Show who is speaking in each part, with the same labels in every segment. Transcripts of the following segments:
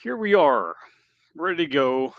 Speaker 1: Here we are, ready to go,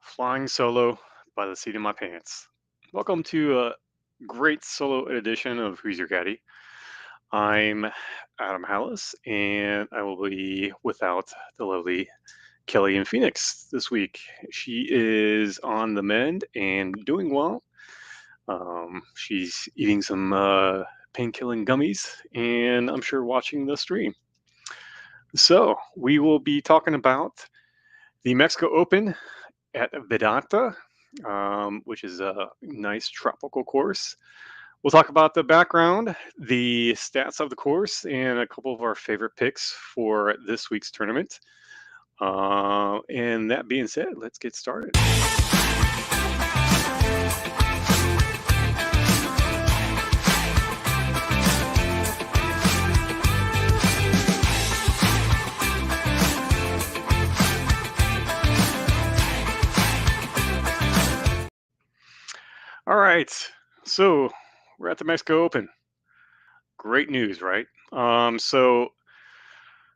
Speaker 1: flying solo by the seat of my pants. Welcome to a great solo edition of Who's Your Caddy. I'm Adam Hallas, and I will be without the lovely Kelly in Phoenix this week. She is on the mend and doing well. She's eating some pain-killing gummies, and I'm sure watching the stream. So we will be talking about the Mexico Open at Vedanta, which is a nice tropical course. We'll talk about the background, the stats of the course, and a couple of our favorite picks for this week's tournament. And that being said, let's get started. All right, so we're at the Mexico Open. Great news, right? So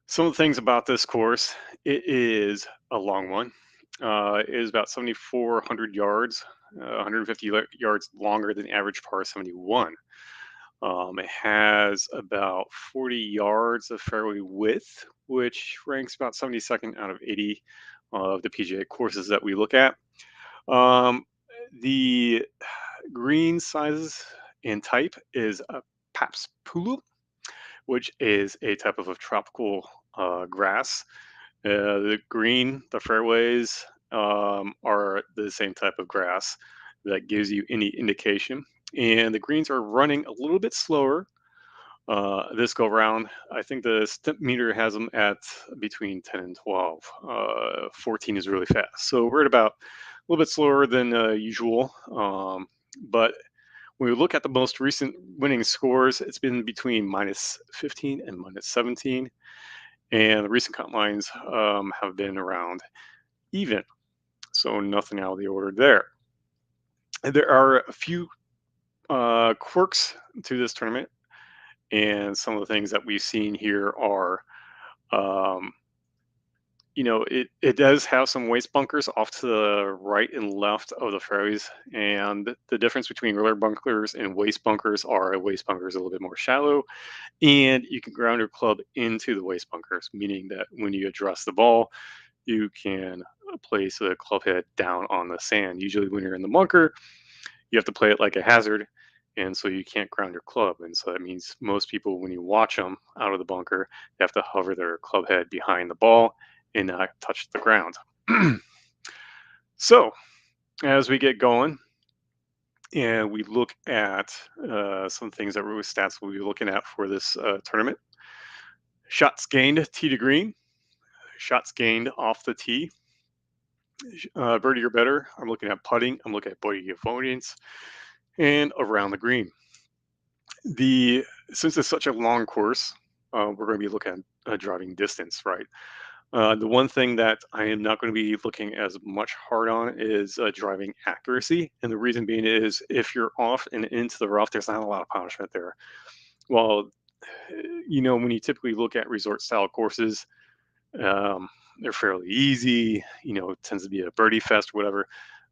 Speaker 1: some of the things about this course, it is a long one. It is about 7,400 yards, 150 yards longer than average par 71. It has about 40 yards of fairway width, which ranks about 72nd out of 80 of the PGA courses that we look at. The green sizes and type is a Paps Pulu, which is a type of a tropical grass. The fairways are the same type of grass that gives you any indication. And the greens are running a little bit slower this go round. I think the step meter has them at between 10 and 12. 14 is really fast. So we're at about a little bit slower than usual. But when we look at the most recent winning scores, it's been between minus 15 and minus 17. And the recent cut lines have been around even. So nothing out of the order there. There are a few quirks to this tournament. And some of the things that we've seen here are, it does have some waste bunkers off to the right and left of the fairways. And the difference between regular bunkers and waste bunkers are a waste bunker is a little bit more shallow. And you can ground your club into the waste bunkers, meaning that when you address the ball, you can place the club head down on the sand. Usually when you're in the bunker, you have to play it like a hazard. And so you can't ground your club. And so that means most people, when you watch them out of the bunker, they have to hover their club head behind the ball and not touch the ground. So as we get going and we look at some things that stats we'll be looking at for this tournament. Shots gained tee to green, shots gained off the tee, birdie or better. I'm looking at putting, I'm looking at bogey avoidance, and around the green. Since it's such a long course, we're going to be looking at driving distance, right? The one thing that I am not going to be looking as much hard on is driving accuracy. And the reason being is if you're off and into the rough, there's not a lot of punishment there. Well, when you typically look at resort style courses, they're fairly easy, it tends to be a birdie fest or whatever.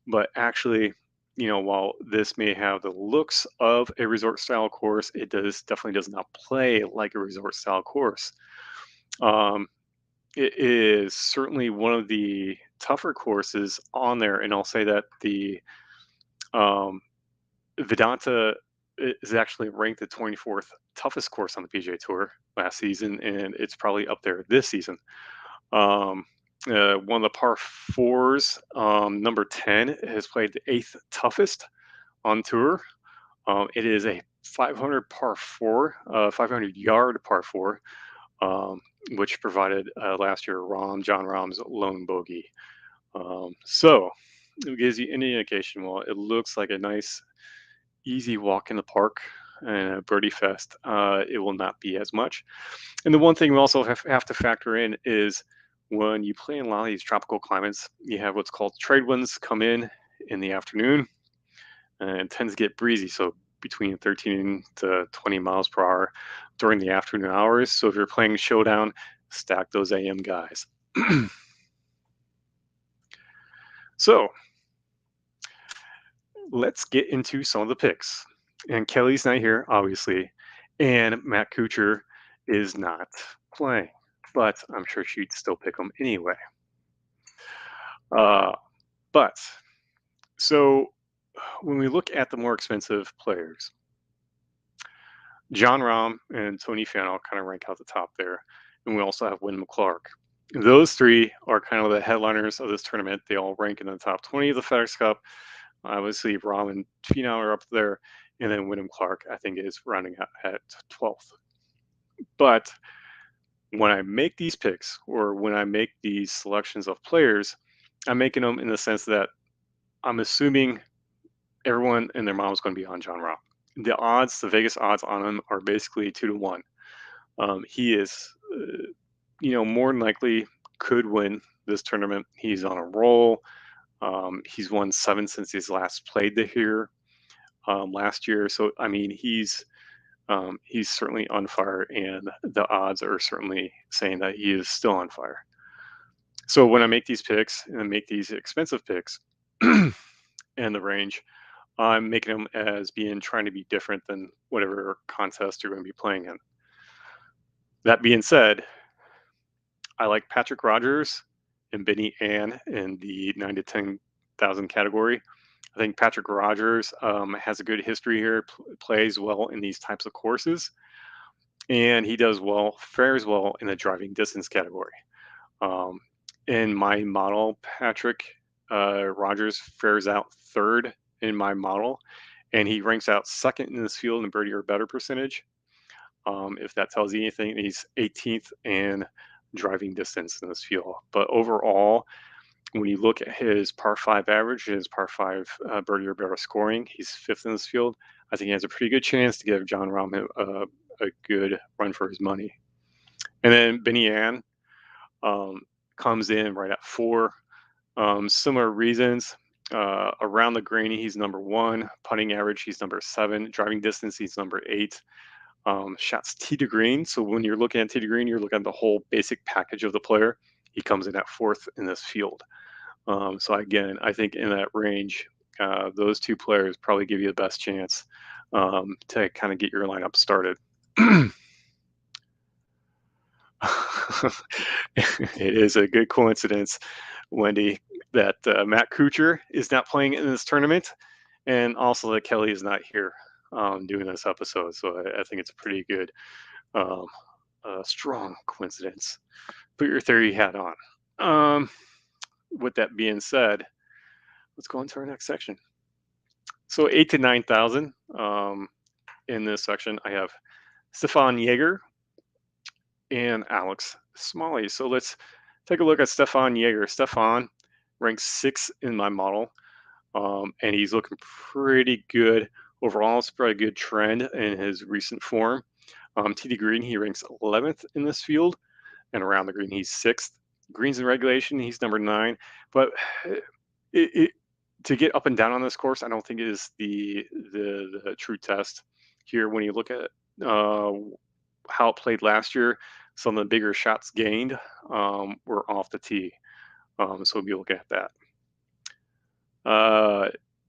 Speaker 1: But actually, while this may have the looks of a resort style course, it definitely does not play like a resort style course. It is certainly one of the tougher courses on there, and I'll say that the Vedanta is actually ranked the 24th toughest course on the PGA Tour last season, and it's probably up there this season. One of the par fours, number 10, has played the 8th toughest on tour. It is a 500 par 4, 500 yard par 4, which provided last year John Rahm's lone bogey. So it gives you any indication. Well, it looks like a nice, easy walk in the park and a birdie fest. It will not be as much. And the one thing we also have to factor in is when you play in a lot of these tropical climates, you have what's called trade winds come in the afternoon, and it tends to get breezy. So between 13 to 20 miles per hour during the afternoon hours. So if you're playing showdown, stack those AM guys. So let's get into some of the picks. And Kelly's not here, obviously, and Matt Kuchar is not playing, but I'm sure she'd still pick him anyway. Uh, but so when we look at the more expensive players, John Rahm and Tony Finau kind of rank out the top there, and we also have Wyndham Clark. Those three are kind of the headliners of this tournament. They all rank in the top 20 of the FedEx Cup. Obviously, Rahm and Finau are up there, and then Wyndham Clark, I think, is rounding out at 12th. But when I make these picks or when I make these selections of players, I'm making them in the sense that I'm assuming everyone and their mom is going to be on John Rahm. The odds, the Vegas odds on him are basically 2-1. He is, more than likely could win this tournament. He's on a roll. He's won 7 since he's last played here last year. So I mean, he's certainly on fire, and the odds are certainly saying that he is still on fire. So when I make these picks and I make these expensive picks and the range, I'm making them as being trying to be different than whatever contest you're going to be playing in. That being said, I like Patrick Rogers and Benny Ann in the 9 to 10,000 category. I think Patrick Rogers has a good history here, plays well in these types of courses, and he does well, fares well in the driving distance category. In my model, Patrick Rogers fares out third in my model, and he ranks out second in this field in birdie or better percentage. If that tells you anything, he's 18th in driving distance in this field. But overall, when you look at his par 5 average, his par 5 birdie or better scoring, he's 5th in this field. I think he has a pretty good chance to give John Rahm a good run for his money. And then Benny Ann comes in right at 4. Similar reasons. Around the green, he's number 1. Putting average, he's number 7. Driving distance, he's number 8. Shots tee to green. So when you're looking at tee to green, you're looking at the whole basic package of the player. He comes in at 4th in this field. So again, I think in that range, those two players probably give you the best chance to kind of get your lineup started. It is a good coincidence, Wendy, that Matt Kuchar is not playing in this tournament, and also that Kelly is not here doing this episode. So I think it's a pretty good, strong coincidence. Put your theory hat on. With that being said, let's go into our next section. So 8 to 9,000 in this section, I have Stefan Jaeger and Alex Smalley. So let's take a look at Stefan Jaeger. Stefan ranks 6th in my model, and he's looking pretty good overall. It's probably a good trend in his recent form. Tee to green, he ranks 11th in this field, and around the green, he's 6th. Greens in regulation, he's number 9. But to get up and down on this course, I don't think it is the true test here. When you look at how it played last year, some of the bigger shots gained were off the tee. So we'll be looking at that.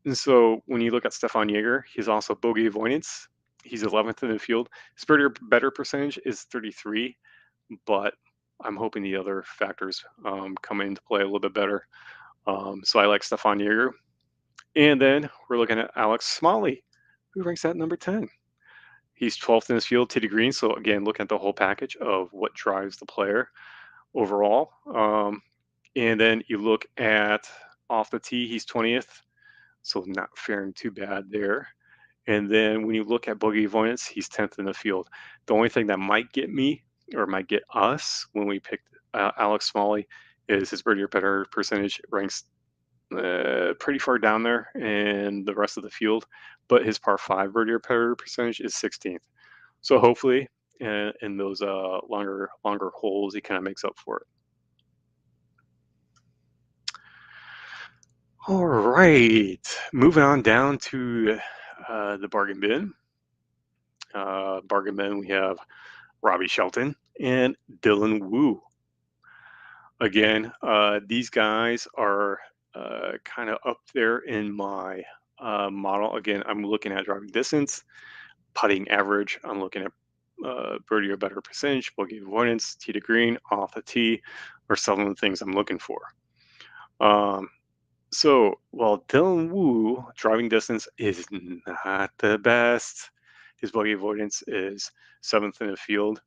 Speaker 1: And so when you look at Stefan Jaeger, he's also bogey avoidance. He's 11th in the field. His better percentage is 33, but I'm hoping the other factors come into play a little bit better. So I like Stefan Jaeger. And then we're looking at Alex Smalley, who ranks at number 10. He's 12th in his field, tee to green. So again, looking at the whole package of what drives the player overall. And then you look at off the tee, he's 20th. So not faring too bad there. And then when you look at bogey avoidance, he's 10th in the field. The only thing that might get me or might get us when we picked Alex Smalley is his birdie or better percentage ranks pretty far down there in the rest of the field, but his par 5 birdie or better percentage is 16th. So hopefully in those longer holes, he kind of makes up for it. All right, moving on down to the bargain bin. Bargain bin, we have Robbie Shelton and Dylan Wu. Again, these guys are kind of up there in my model. Again, I'm looking at driving distance, putting average. I'm looking at birdie or better percentage, bogey avoidance, tee to green, off the tee, are some of the things I'm looking for. So while Dylan Wu driving distance is not the best, his bogey avoidance is 7th in the field,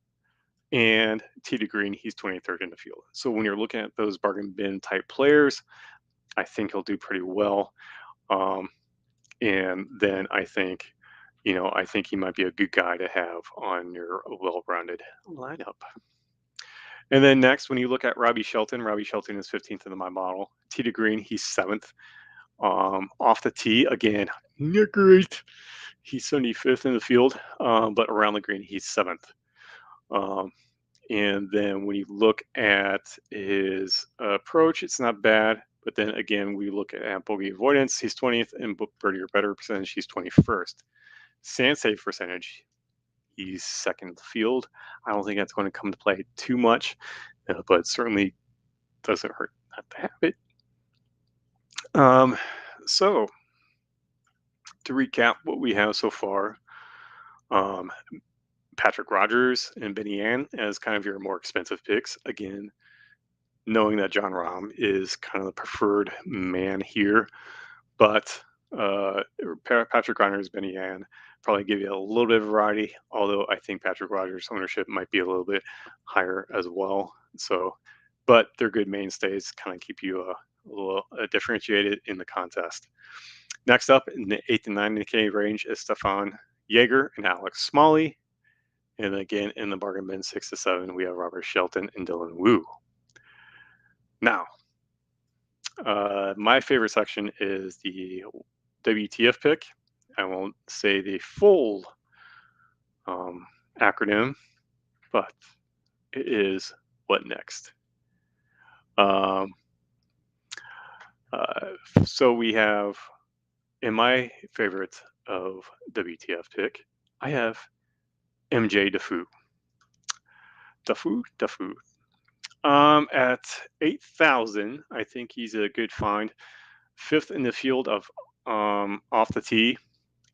Speaker 1: and tee to green, he's 23rd in the field. So when you're looking at those bargain bin type players, I think he'll do pretty well. And then I think, I think he might be a good guy to have on your well-rounded lineup. And then next, when you look at Robbie Shelton is 15th in my model. Tee to green, he's 7th. Off the tee, again, not great. He's 75th in the field, but around the green, he's 7th. And then when you look at his approach, it's not bad. But then again, we look at bogey avoidance, he's 20th, and birdie or better percentage, he's 21st. Sand save percentage, he's 2nd in the field. I don't think that's going to come to play too much, but certainly doesn't hurt not to have it. So to recap what we have so far, Patrick Rogers and Benny Ann as kind of your more expensive picks. Again, knowing that John Rahm is kind of the preferred man here, but Patrick Rogers, Benny Ann probably give you a little bit of variety, although I think Patrick Rogers' ownership might be a little bit higher as well. So, but they're good mainstays, kind of keep you a little differentiated in the contest. Next up in the 8 to 9K range is Stefan Jaeger and Alex Smalley. And again, in the bargain bin 6 to 7, we have Robert Shelton and Dylan Wu. Now, my favorite section is the WTF pick. I won't say the full acronym, but it is what next. So we have, in my favorite of WTF pick, I have MJ Defoe. At 8,000, I think he's a good find. 5th in the field of off the tee,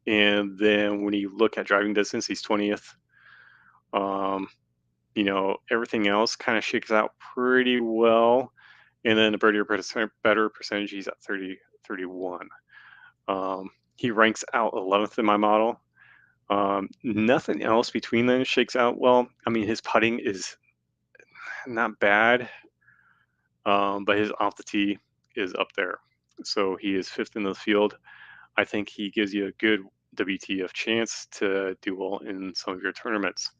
Speaker 1: and then when you look at driving distance, he's 20th. Everything else kind of shakes out pretty well, and then the birdie or better percentage, he's at 31. He ranks out 11th in my model. Nothing else between them shakes out well. I mean, his putting is not bad, but his off the tee is up there. So he is 5th in the field. I think he gives you a good WTF chance to do well in some of your tournaments.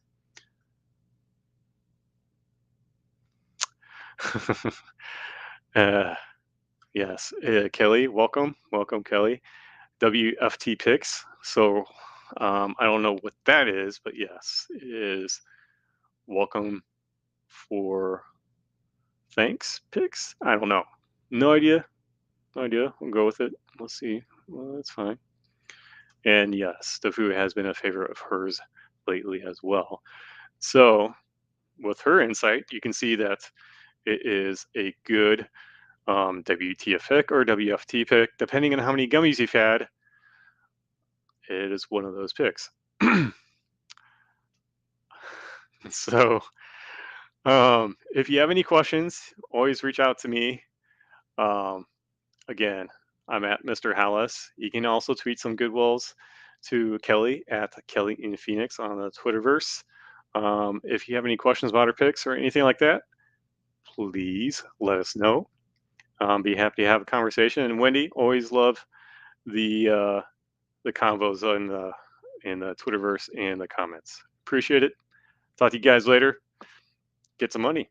Speaker 1: Yes, Kelly, welcome, Kelly. WFT picks. So I don't know what that is, but yes, it is welcome for thanks picks. I don't know. No idea. We'll go with it. Let's see. Well, that's fine. And yes, Defoe has been a favorite of hers lately as well. So with her insight, you can see that it is a good WTF pick or WFT pick, depending on how many gummies you've had. It is one of those picks. So if you have any questions, always reach out to me. Again, I'm at Mr. Hallas. You can also tweet some goodwills to Kelly at Kelly in Phoenix on the Twitterverse. If you have any questions about our picks or anything like that, please let us know. Be happy to have a conversation. And Wendy, always love the convos in the Twitterverse and the comments. Appreciate it. Talk to you guys later. Get some money.